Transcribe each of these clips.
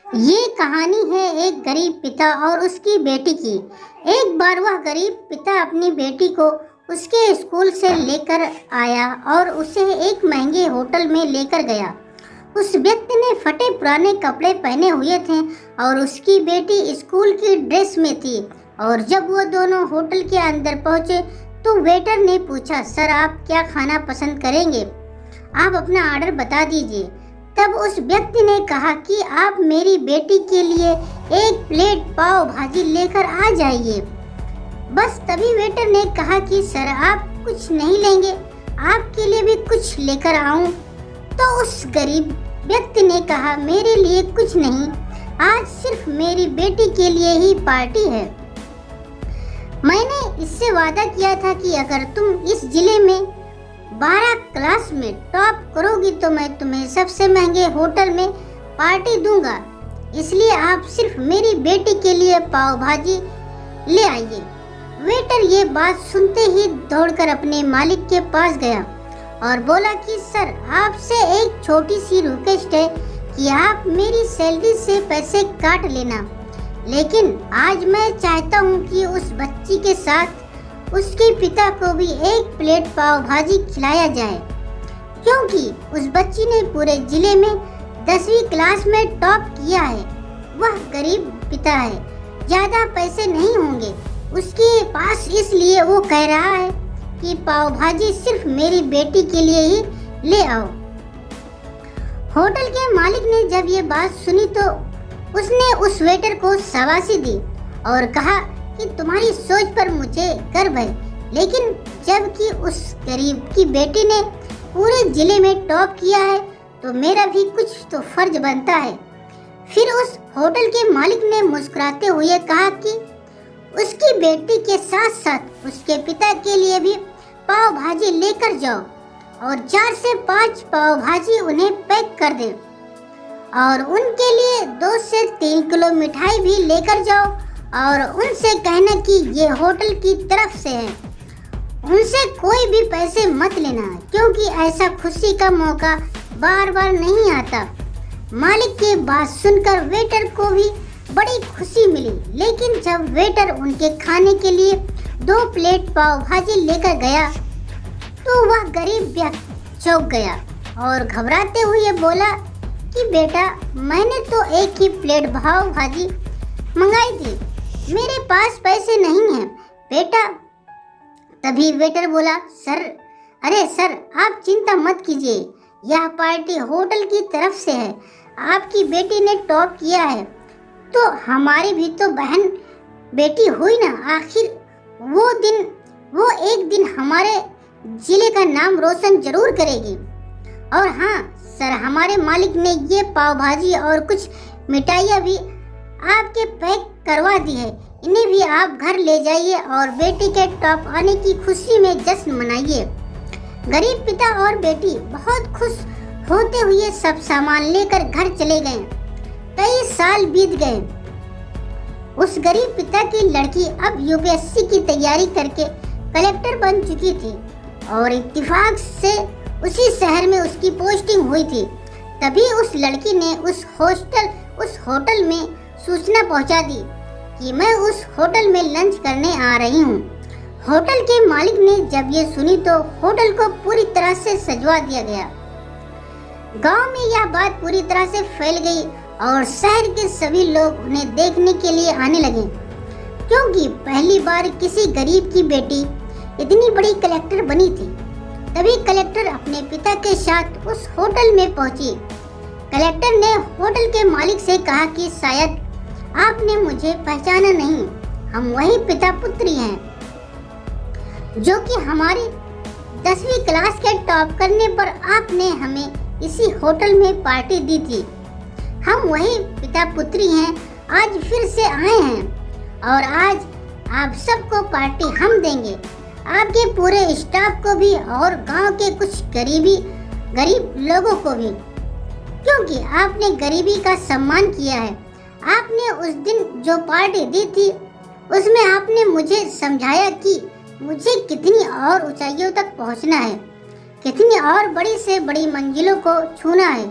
ये कहानी है एक गरीब पिता और उसकी बेटी की। एक बार वह गरीब पिता अपनी बेटी को उसके स्कूल से लेकर आया और उसे एक महंगे होटल में लेकर गया। उस व्यक्ति ने फटे पुराने कपड़े पहने हुए थे और उसकी बेटी स्कूल की ड्रेस में थी। और जब वो दोनों होटल के अंदर पहुंचे तो वेटर ने पूछा, सर आप क्या खाना पसंद करेंगे? आप अपना ऑर्डर बता दीजिए। तब उस व्यक्ति ने कहा कि आप मेरी बेटी के लिए एक प्लेट पाव भाजी लेकर आ जाइए। बस तभी वेटर ने कहा कि सर आप कुछ नहीं लेंगे, आपके लिए भी कुछ लेकर आऊं? तो उस गरीब व्यक्ति ने कहा, मेरे लिए कुछ नहीं, आज सिर्फ मेरी बेटी के लिए ही पार्टी है। मैंने इससे वादा किया था कि अगर तुम इस जिले में 12 क्लास में टॉप करोगी तो मैं तुम्हें सबसे महंगे होटल में पार्टी दूंगा, इसलिए आप सिर्फ मेरी बेटी के लिए पाव भाजी ले आइए। वेटर ये बात सुनते ही दौड़कर अपने मालिक के पास गया और बोला कि सर आपसे एक छोटी सी रिक्वेस्ट है कि आप मेरी सैलरी से पैसे काट लेना, लेकिन आज मैं चाहता हूँ कि उस बच्ची के साथ उसके पिता को भी एक प्लेट पाव भाजी खिलाया जाए, क्योंकि उस बच्ची ने पूरे जिले में 10वीं क्लास में टॉप किया है। वह गरीब पिता है, ज्यादा पैसे नहीं होंगे उसके पास, इसलिए वो कह रहा है कि पाव भाजी सिर्फ मेरी बेटी के लिए ही ले आओ। होटल के मालिक ने जब ये बात सुनी तो उसने उस वेटर को शाबाशी दी और कहा कि तुम्हारी सोच पर मुझे गर्व है, लेकिन जबकि उस गरीब की बेटी ने पूरे जिले में टॉप किया है तो मेरा भी कुछ तो फर्ज बनता है। फिर उस होटल के मालिक ने मुस्कुराते हुए कहा कि उसकी बेटी के साथ साथ उसके पिता के लिए भी पाव भाजी लेकर जाओ और 4 से 5 पाव भाजी उन्हें पैक कर दे और उनके लिए 2 से 3 किलो मिठाई भी लेकर जाओ और उनसे कहना कि ये होटल की तरफ से है। उनसे कोई भी पैसे मत लेना, क्योंकि ऐसा खुशी का मौका बार बार नहीं आता। मालिक की बात सुनकर वेटर को भी बड़ी खुशी मिली, लेकिन जब वेटर उनके खाने के लिए 2 प्लेट पाव भाजी लेकर गया तो वह गरीब व्यक्ति चौंक गया और घबराते हुए बोला कि बेटा, मैंने तो एक ही प्लेट पाव भाजी मंगाई थी, मेरे पास पैसे नहीं हैं बेटा। तभी वेटर बोला, अरे सर आप चिंता मत कीजिए, यह पार्टी होटल की तरफ से है, आपकी बेटी ने टॉप किया है तो हमारी भी तो बहन बेटी हुई ना। आखिर वो एक दिन हमारे जिले का नाम रोशन जरूर करेगी। और हाँ सर, हमारे मालिक ने ये पाव भाजी और कुछ मिठाइयाँ भी आपके पैक करवा दी है, इन्हें भी आप घर ले जाइए और बेटी के टॉप आने की खुशी में जश्न मनाइए। गरीब पिता और बेटी बहुत खुश होते हुए सब सामान लेकर घर चले गए। कई साल बीत गए। उस गरीब पिता की लड़की अब यूपीएससी की तैयारी करके कलेक्टर बन चुकी थी और इत्तेफाक से उसी शहर में उसकी पोस्टिंग हुई थी। तभी उस लड़की ने उस होटल में सूचना पहुंचा दी कि मैं उस होटल में लंच करने आ रही हूँ। होटल के मालिक ने जब ये सुनी तो होटल को पूरी तरह से सजवा दिया गया। गांव में यह बात पूरी तरह से फैल गई और शहर के सभी लोग उन्हें देखने के लिए आने लगे, क्योंकि पहली बार किसी गरीब की बेटी इतनी बड़ी कलेक्टर बनी थी। तभी कलेक्टर अपने पिता के साथ उस होटल में पहुंची। कलेक्टर ने होटल के मालिक से कहा कि शायद आपने मुझे पहचाना नहीं, हम वही पिता पुत्री हैं जो कि हमारी 10वीं क्लास के टॉप करने पर आपने हमें इसी होटल में पार्टी दी थी। हम वही पिता पुत्री हैं, आज फिर से आए हैं और आज आप सबको पार्टी हम देंगे, आपके पूरे स्टाफ को भी और गांव के कुछ गरीब लोगों को भी, क्योंकि आपने गरीबी का सम्मान किया है। आपने उस दिन जो पार्टी दी थी उसमें आपने मुझे समझाया कि मुझे कितनी और ऊंचाइयों तक पहुंचना है, कितनी और बड़ी से बड़ी मंजिलों को छूना है।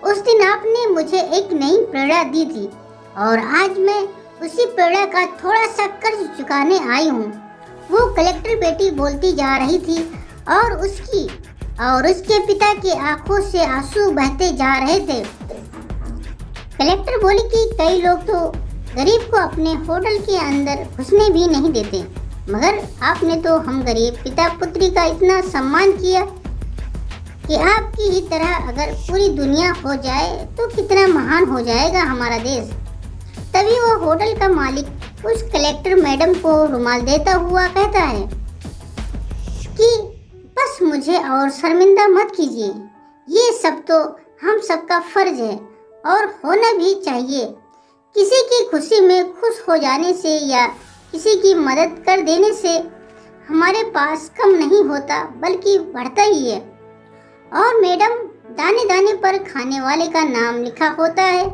उस दिन आपने मुझे एक नई प्रेरणा दी थी और आज मैं उसी प्रेरणा का थोड़ा सा कर्ज चुकाने आई हूँ। वो कलेक्टर बेटी बोलती जा रही थी और उसके पिता की आंखों से आंसू बहते जा रहे थे। कलेक्टर बोली कि कई लोग तो गरीब को अपने होटल के अंदर घुसने भी नहीं देते, मगर आपने तो हम गरीब पिता पुत्री का इतना सम्मान किया कि आपकी ही तरह अगर पूरी दुनिया हो जाए तो कितना महान हो जाएगा हमारा देश। तभी वो होटल का मालिक उस कलेक्टर मैडम को रुमाल देता हुआ कहता है कि बस मुझे और शर्मिंदा मत कीजिए, ये सब तो हम सबका फर्ज है और होना भी चाहिए। किसी की खुशी में खुश हो जाने से या किसी की मदद कर देने से हमारे पास कम नहीं होता बल्कि बढ़ता ही है। और मैडम, दाने दाने पर खाने वाले का नाम लिखा होता है।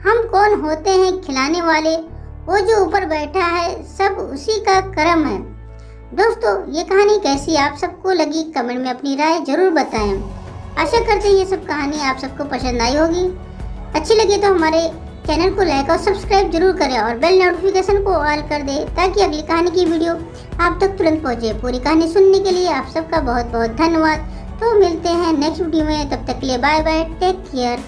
हम कौन होते हैं खिलाने वाले, वो जो ऊपर बैठा है सब उसी का करम है। दोस्तों, ये कहानी कैसी आप सबको लगी कमेंट में अपनी राय जरूर बताएं। आशा करते हैं ये सब कहानी आप सबको पसंद आई होगी। अच्छी लगी तो हमारे चैनल को लाइक और सब्सक्राइब जरूर करें और बेल नोटिफिकेशन को ऑल कर दें ताकि अगली कहानी की वीडियो आप तक तुरंत पहुंचे। पूरी कहानी सुनने के लिए आप सबका बहुत बहुत धन्यवाद। तो मिलते हैं नेक्स्ट वीडियो में, तब तक के लिए बाय बाय, टेक केयर।